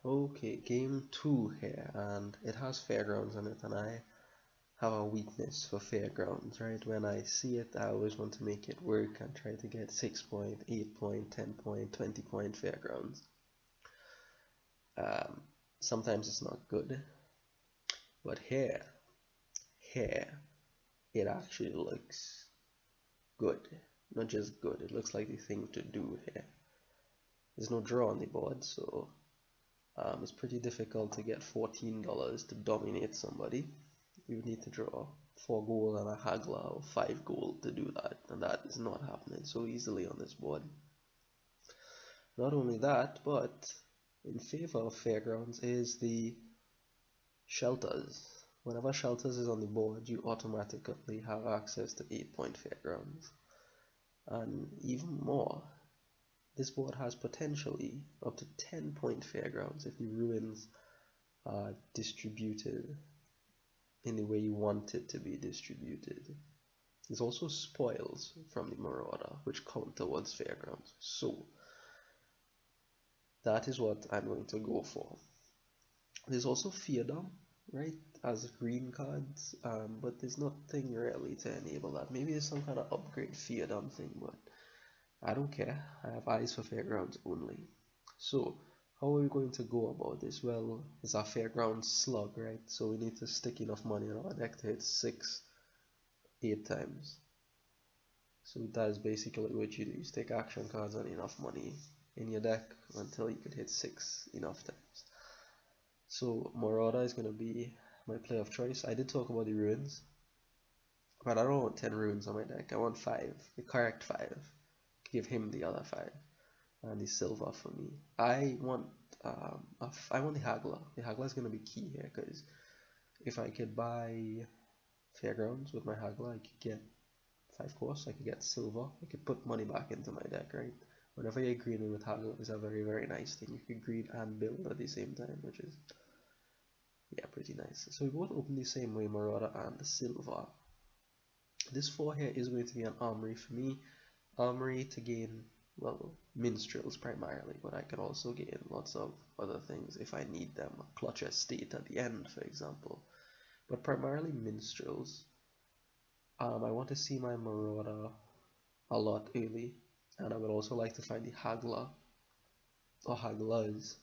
Okay, game 2 here, and it has Fairgrounds in it, and I have a weakness for Fairgrounds, right? When I see it, I always want to make it work and try to get 6 point, 8 point, 10 point, 20 point Fairgrounds. Um, Sometimes it's not good, but here, it actually looks good. Not just good, it looks like the thing to do here. There's no draw on the board, so it's pretty difficult to get $14 to dominate somebody. You would need to draw 4 gold and a haggler or 5 gold to do that, and that is not happening so easily on this board. Not only that, but in favor of Fairgrounds is the shelters. Whenever shelters is on the board, you automatically have access to 8-point Fairgrounds. And even more, this board has potentially up to 10-point Fairgrounds if the ruins are distributed in the way you want it to be distributed. There's also spoils from the Marauder, which count towards Fairgrounds. So, that is what I'm going to go for. There's also Feardom, right, as green cards, but there's nothing really to enable that. Maybe there's some kind of upgrade Feardom thing, but I don't care. I have eyes for Fairgrounds only. So, how are we going to go about this? Well, it's our Fairgrounds slug, right? So we need to stick enough money in our deck to hit 6, 8 times. So that is basically what you do. You stick action cards and enough money in your deck until you could hit 6 enough times. So Marauder is going to be my play of choice. I did talk about the ruins, but I don't want 10 ruins on my deck. I want 5, the correct 5. Give him the other 5, and the silver for me. I want the haggler. The haggler is going to be key here, because if I could buy Fairgrounds with my haggler, I could get 5 course, I could get silver, I could put money back into my deck, right? Whenever you're greening with haggler, it's a very, very nice thing. You can green and build at the same time, which is, yeah, pretty nice. So we both open the same way, Marauder and the silver. This 4 here is going to be an armory for me. Armory to gain, well, minstrels primarily, but I can also gain lots of other things if I need them. A clutch estate at the end, for example. But primarily minstrels. I want to see my Marauder a lot early, and I would also like to find the haggler or hagglers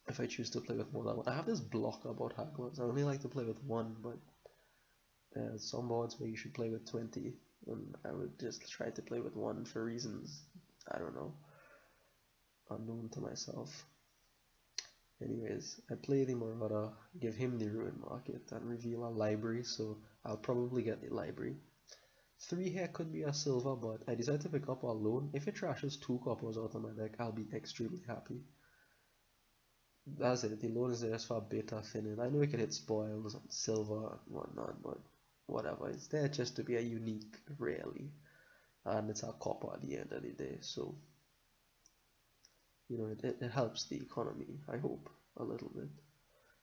if I choose to play with more than one. I have this block about hagglers. I only like to play with one, but there's some boards where you should play with 20, and I would just try to play with one for reasons, I don't know, unknown to myself. Anyways, I play the Marauder, give him the Ruin Market, and reveal a library, so I'll probably get the library. 3 here could be a silver, but I decided to pick up a loan. If it trashes 2 coppers out of my deck, I'll be extremely happy. That's it, the loan is there just for a beta thinning. I know we can hit spoils and silver and whatnot, but whatever. It's there just to be a unique, really. And it's a copper at the end of the day, so you know it helps the economy, I hope, a little bit.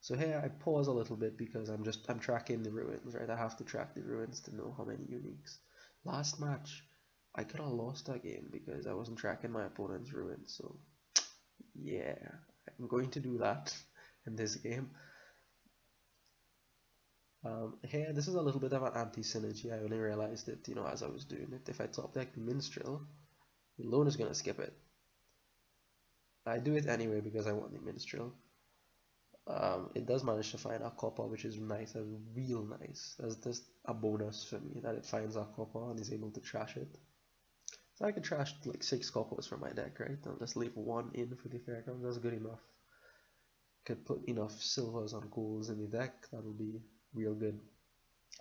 So here I pause a little bit because I'm tracking the ruins, right? I have to track the ruins to know how many uniques. Last match, I could have lost that game because I wasn't tracking my opponent's ruins, so yeah, I'm going to do that in this game. Here, this is a little bit of an anti-synergy. I only realized it, you know, as I was doing it. If I top deck the Minstrel, the Lone is going to skip it. I do it anyway because I want the Minstrel. It does manage to find a copper, which is nice. That's real nice. That's just a bonus for me that it finds a copper and is able to trash it. So I could trash like 6 coppers from my deck, right? I'll just leave 1 in for the Fairgrounds. That's good enough. Could put enough silvers and golds in the deck. That'll be real good.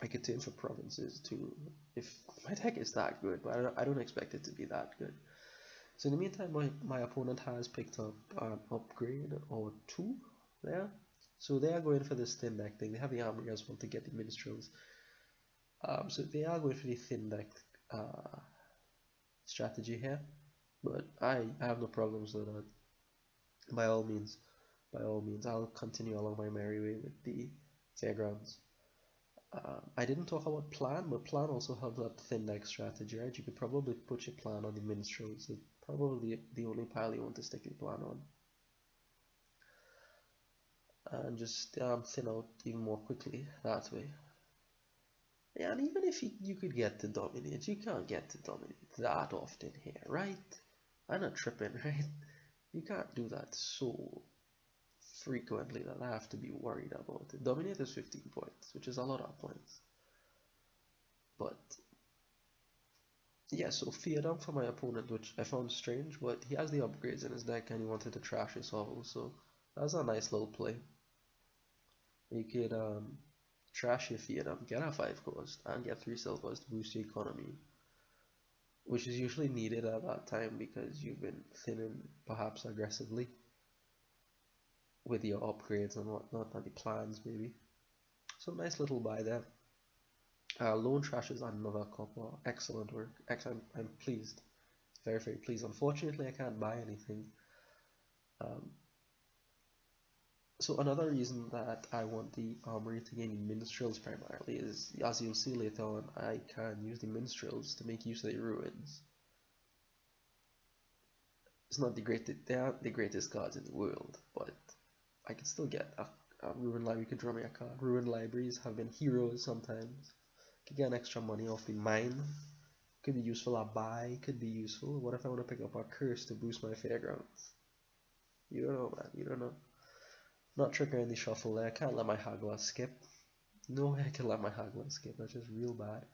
I could turn for provinces too, if my deck is that good, but I don't expect it to be that good. So in the meantime, my opponent has picked up an upgrade or 2 there. So they are going for this thin deck thing. They have the armory as well to get the minstrels. So they are going for the thin deck strategy here, but I have no problems with that. By all means, I'll continue along my merry way with the Fairgrounds. I didn't talk about plan, but plan also helps that thin deck strategy, right? You could probably put your plan on the minstrels. It's probably the only pile you want to stick your plan on. and just thin out even more quickly that way. Yeah, and even if you could get to dominate, you can't get to dominate that often here, right? I'm not tripping, right? You can't do that so frequently that I have to be worried about it. Dominate is 15 points, which is a lot of points. But yeah, so fear down for my opponent, which I found strange, but he has the upgrades in his deck and he wanted to trash his hovel, so that was a nice little play. You could trash your fear down, get a 5 cost, and get 3 silvers to boost your economy, which is usually needed at that time because you've been thinning perhaps aggressively with your upgrades and whatnot, and the plans maybe. So nice little buy there. Lone Trash is another copper. Excellent work. I'm pleased. Very, very pleased. Unfortunately, I can't buy anything. Um, so another reason that I want the armory to gain minstrels primarily is, as you'll see later on, I can use the minstrels to make use of the ruins. It's not the greatest, they aren't the greatest cards in the world, but I can still get a ruin library. Could draw me a card. Ruin libraries have been heroes sometimes. Could get extra money off the mine. Could be useful. A buy could be useful. What if I want to pick up a curse to boost my fairgrounds? You don't know, man. You don't know. Not triggering the shuffle there. I can't let my Hagla skip. No way I can let my Hagla skip. That's just real bad.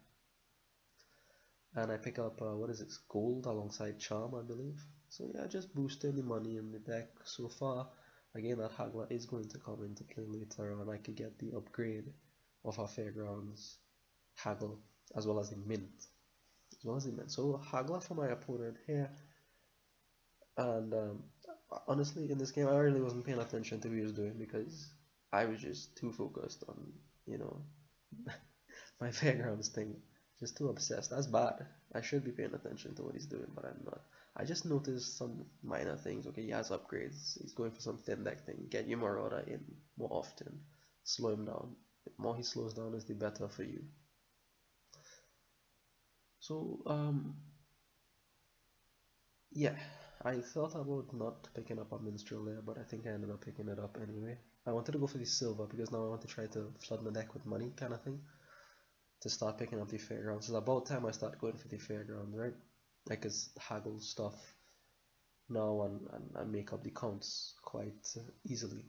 And I pick up, what is it? Gold alongside Charm, I believe. So yeah, just boosting the money in the deck so far. Again, that Hagla is going to come into play later on. I could get the upgrade of our Fairgrounds Haggle as well as the mint. So Hagla for my opponent here. And honestly, in this game, I really wasn't paying attention to what he was doing because I was just too focused on, you know, my Fairgrounds thing. Just too obsessed. That's bad. I should be paying attention to what he's doing, but I'm not. I just noticed some minor things. Okay, he has upgrades. He's going for some thin deck thing. Get your Marauder in more often. Slow him down. The more he slows down is the better for you. So, yeah, I thought about not picking up a minstrel there, but I think I ended up picking it up anyway. I wanted to go for the silver because now I want to try to flood my deck with money kind of thing to start picking up the fairgrounds. It's about time I start going for the fairgrounds, right? I could haggle stuff now and make up the counts quite easily.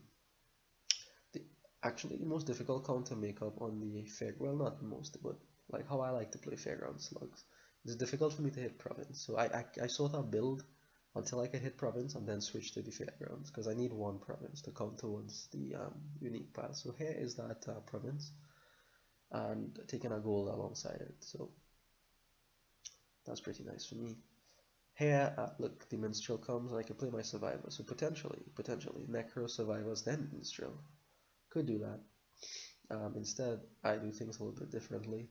Actually, the most difficult count to make up on the fair, well, not most, but like how I like to play fairground slugs. It's difficult for me to hit province, so I sort of build until I can hit province and then switch to the fairgrounds because I need one province to count towards the unique path. So here is that province and taking a gold alongside it. So that's pretty nice for me. Here, look, the minstrel comes and I can play my survivor. So potentially, necro survivors then minstrel. Could do that. Instead, I do things a little bit differently.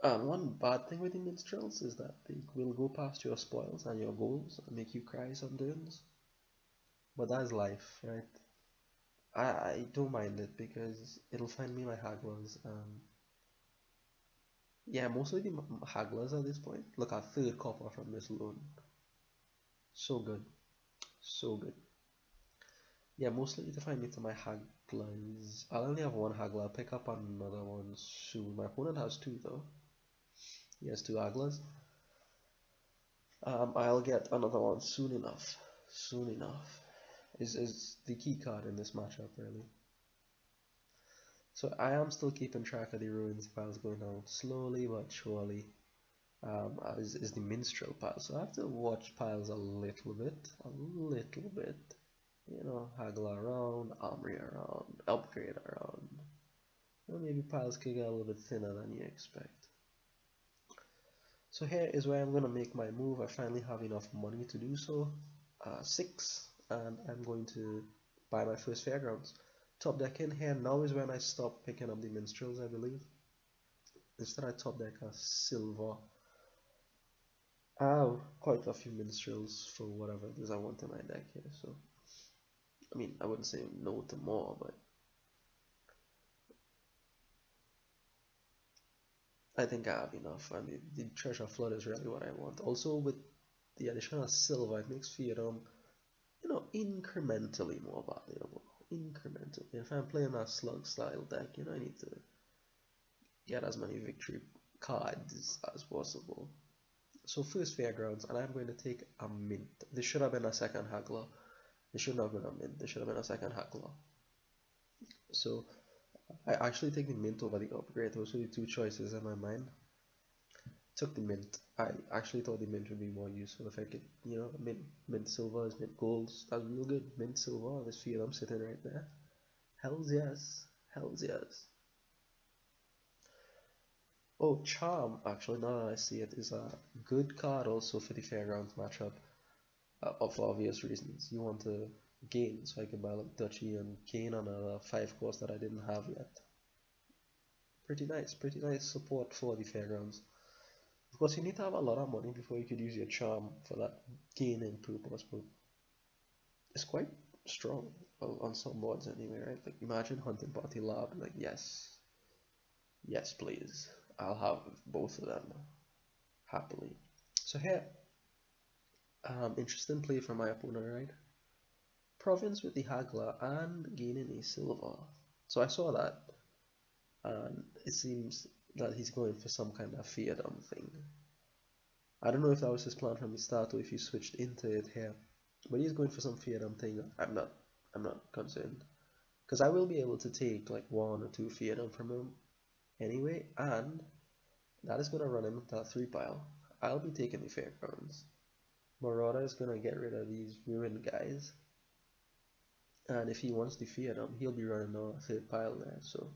One bad thing with the minstrels is that they will go past your spoils and your goals and make you cry some turns. But that's life, right? I don't mind it because it'll find me my hagglers. Yeah, mostly the hagglers at this point. Look, a third copper from this loan. So good. So good. Yeah, mostly to find me to my hagglers. I'll only have one haggler. I'll pick up another one soon. My opponent has two though. He has two hagglers. I'll get another one soon enough. Soon enough is the key card in this matchup, really. So I am still keeping track of the ruins piles going down slowly but surely. Is the minstrel pile. So I have to watch piles a little bit. You know, haggle around, armory around, upgrade around. You know, maybe piles could get a little bit thinner than you expect. So here is where I'm going to make my move. I finally have enough money to do so. 6, and I'm going to buy my first fairgrounds. Top deck in here. Now is when I stop picking up the minstrels, I believe. Instead I top deck a silver. I have quite a few minstrels for whatever it is I want in my deck here. So, I mean, I wouldn't say no to more, but I think I have enough. I mean, the treasure flood is really what I want. Also, with the addition of silver, it makes Theodom incrementally more valuable. Incrementally. If I'm playing a slug style deck, I need to get as many victory cards as possible. So first Fairgrounds, and I'm going to take a mint. This should have been a second haggler. This shouldn't have been a mint. This should have been a second haggler. So I actually take the mint over the upgrade. Those were the two choices in my mind. Took the mint. I actually thought the mint would be more useful if I could, mint silvers, mint golds. That's real good. Mint silver. This field I'm sitting right there. Hells yes. Hells yes. Oh, Charm, actually, now that I see it, is a good card also for the Fairgrounds matchup, for obvious reasons. You want to gain, so I can buy like Duchy and gain on a 5 course that I didn't have yet. Pretty nice support for the Fairgrounds. Of course, you need to have a lot of money before you could use your Charm for that gaining purpose, but it's quite strong on some boards anyway, right? Like, imagine Hunting Party Lab, like, yes, please. I'll have both of them happily. So here, interesting play from my opponent, right? Province with the Haggler and gaining a silver. So I saw that, and it seems that he's going for some kind of Fairgrounds thing. I don't know if that was his plan from the start or if he switched into it here, but he's going for some Fairgrounds thing. I'm not concerned, because I will be able to take like 1 or 2 Fairgrounds from him anyway, and that is going to run him into a 3 pile. I'll be taking the Fairgrounds. Marauder is going to get rid of these ruined guys, and if he wants to fear them, he'll be running on a 3rd pile there. So,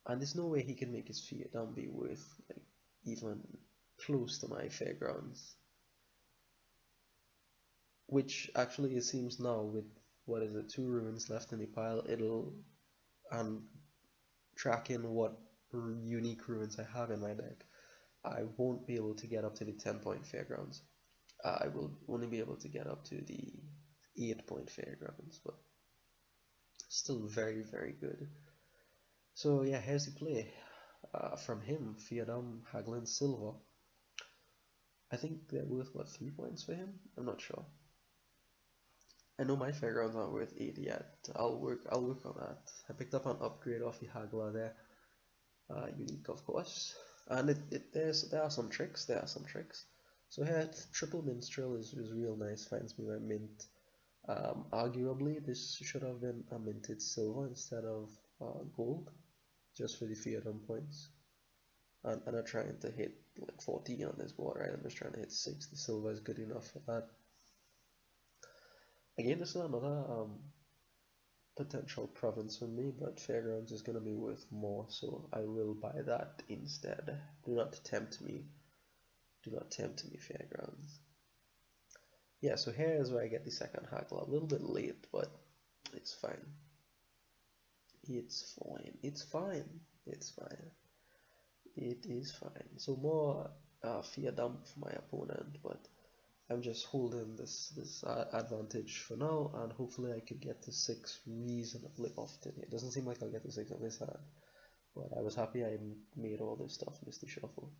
and there's no way he can make his fear down be worth like even close to my Fairgrounds. Which actually it seems now with what is it, 2 ruins left in the pile, it'll tracking what unique ruins I have in my deck. I won't be able to get up to the 10-point Fairgrounds. I will only be able to get up to the 8-point Fairgrounds, but still very, very good. So yeah, here's the play from him. Fiadam, Haglin, Silver. I think they're worth what, 3 points for him? I'm not sure. I know my Fairgrounds aren't worth 8 yet. I'll work on that. I picked up an upgrade off the Haggler there. Unique, of course. And there are some tricks. So here, Triple Minstrel is real nice. Finds me my mint. Arguably, this should have been a minted silver instead of gold, just for the Fiadum points. And I'm trying to hit like 14 on this board, right? I'm just trying to hit 6. The silver is good enough for that. Again, this is another potential province for me, but Fairgrounds is going to be worth more, so I will buy that instead. Do not tempt me. Do not tempt me, Fairgrounds. Yeah, so here is where I get the second Hackle. A little bit late, but it's fine. It's fine. It's fine. It's fine. It is fine. So more fear dump for my opponent, but I'm just holding this advantage for now, and hopefully I could get to 6 reasonably often. It doesn't seem like I'll get to 6 on this hand, but I was happy I made all this stuff miss the shuffle.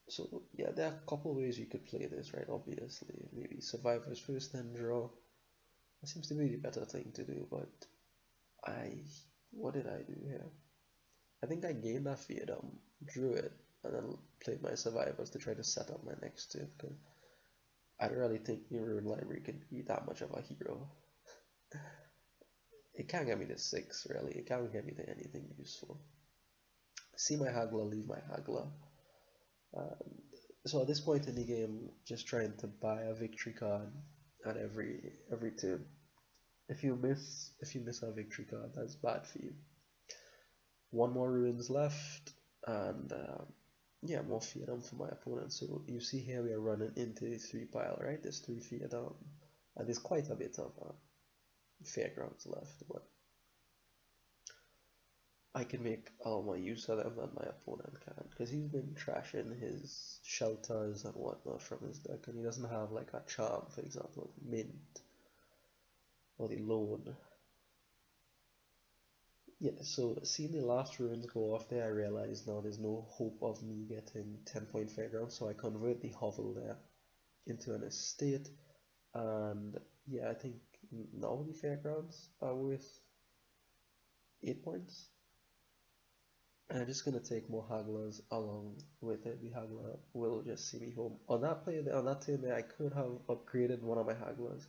So yeah, there are a couple ways you could play this, right? Obviously, maybe survivors first, then draw. That seems to be the better thing to do, but what did I do here? I think I gained that fear dump, drew it, and then played my survivors to try to set up my next 2, because I don't really think the Ruin Library could be that much of a hero. It can't get me to 6, really. It can't get me to anything useful. See my Haggler, leave my Haggler. So at this point in the game, just trying to buy a victory card at every turn. If you miss a victory card, that's bad for you. 1 more ruins left, and yeah, more fear down for my opponent. So you see here we are running into the 3 pile, right? There's 3 fear down, and there's quite a bit of Fairgrounds left, but I can make a lot more use of them than my opponent can, because he's been trashing his shelters and whatnot from his deck, and he doesn't have like a charm, for example, mint, or the loan. Yeah, so seeing the last ruins go off there, I realized now there's no hope of me getting 10-point Fairgrounds, so I convert the hovel there. into an estate, and yeah, I think now the fairgrounds are worth 8 points. And I'm just gonna take more hagglers along with it. The haggler will just see me home. On that play, on that turn there, I could have upgraded one of my hagglers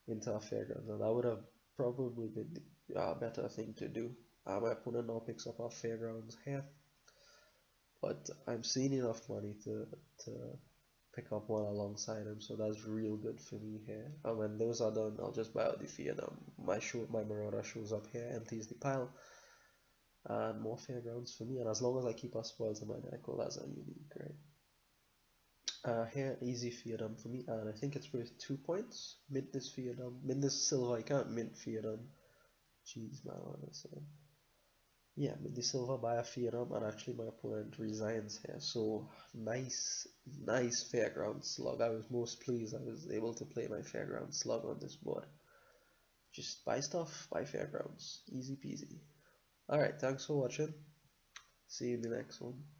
into a fairgrounds, and that would have probably been the better thing to do. My opponent now picks up our fairgrounds here, but I'm seeing enough money to pick up one alongside him, so that's real good for me here. And when those are done, I'll just buy out the field. My marauder shows up here, empties the pile, and more fairgrounds for me. And as long as I keep our spoils in my deck, well, that's a unique, right? Here, easy Fiadum for me, and I think it's worth 2 points. Mint this Fiadum, mint this silver. I can't mint Fiadum. Jeez, man, honestly. Yeah, mint the silver, buy a Fiadum, and actually my opponent resigns here. So nice, nice Fairground slug. I was most pleased I was able to play my Fairground slug on this board. Just buy stuff, buy Fairgrounds, easy peasy. Alright, thanks for watching. See you in the next one.